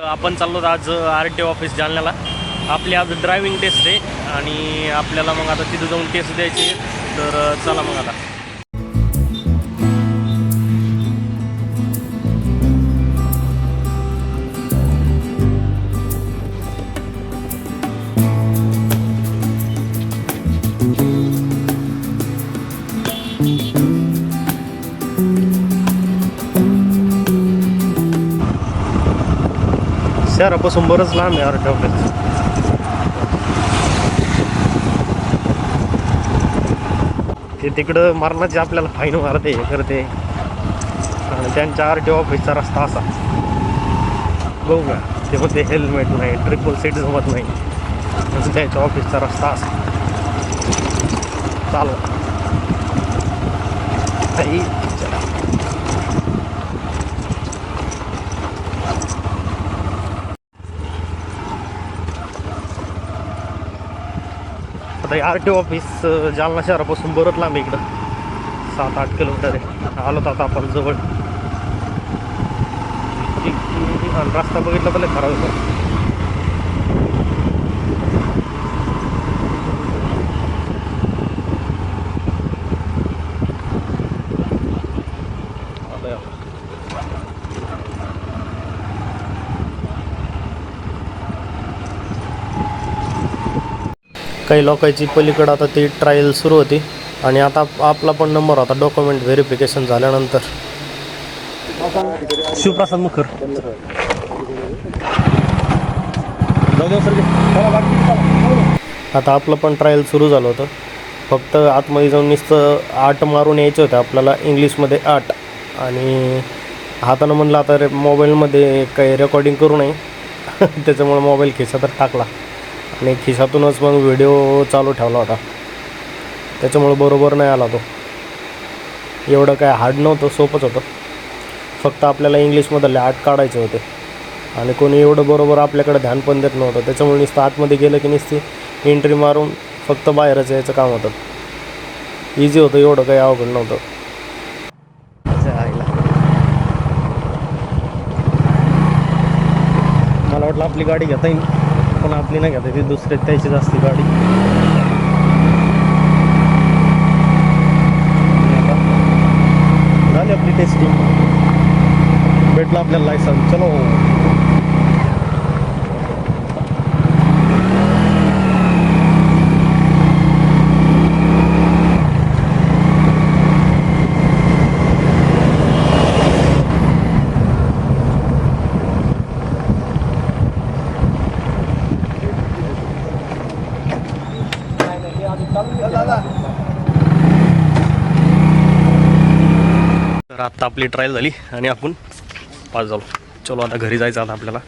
आपण चाललो आज RTO ऑफिस जालन्याला. आपली आज ड्रायव्हिंग टेस्ट आहे आणि आपल्याला मग आता तिथं जाऊन टेस्ट द्यायची आहे. तर चला मग आता. शहरापासून बरंच लांब आहे RTO ऑफिस. ते तिकडं मारण्याचे आपल्याला फाईन मारते हे करते आणि त्यांच्या RTO ऑफिसचा रस्ता असा बघू का. ते म्हणते हेल्मेट नाही, ट्रिपल सीट जमत नाही, त्यांच्या ऑफिसचा रस्ता असा चालू काही. आता RTO ऑफिस जालना शहरापासून बरंच लांब इकडं 7-8 किलोमीटर आहे. आलो तर आता आपण जवळ. रस्ता बघितला तर खराब होतो. काही लोकांची पलीकडं आता ती ट्रायल सुरू होती आणि आता आपला पण नंबर होता डॉक्युमेंट व्हेरिफिकेशन झाल्यानंतर. शिवप्रसाद मुखर. आता आपलं पण ट्रायल सुरू झालं होतं. फक्त आतमध्ये जाऊन नुसतं 8 मारून यायचं होतं आपल्याला, इंग्लिशमध्ये 8. आणि हातानं म्हणलं आता मोबाईलमध्ये काही रेकॉर्डिंग करू नये त्याच्यामुळे मोबाईल खिशातच टाकला आणि खिशातूनच मग व्हिडिओ चालू ठेवला होता. त्याच्यामुळे बरोबर नाही आला तो. एवढं काय हार्ड नव्हतं, सोपंच होतं. फक्त आपल्याला इंग्लिशमधले 8 काढायचे होते आणि कोणी एवढं बरोबर आपल्याकडे ध्यान पण देत नव्हतं. त्याच्यामुळे नुसतं आतमध्ये गेलं की नुसती एंट्री मारून फक्त बाहेरच यायचं काम होतं. इझी होतं, एवढं काही अवघड नव्हतं. मला वाटलं आपली गाडी घेता येईल, पण आपली नाही घेता, ती दुसरी त्याचीच असते गाडी. झाली आपली टेस्टिंग, भेटलं आपल्याला लायसन्स. चलो. तर आत्ता आपली ट्रायल झाली आणि आपण पास झालो. चलो आता घरी जायचं आता आपल्याला.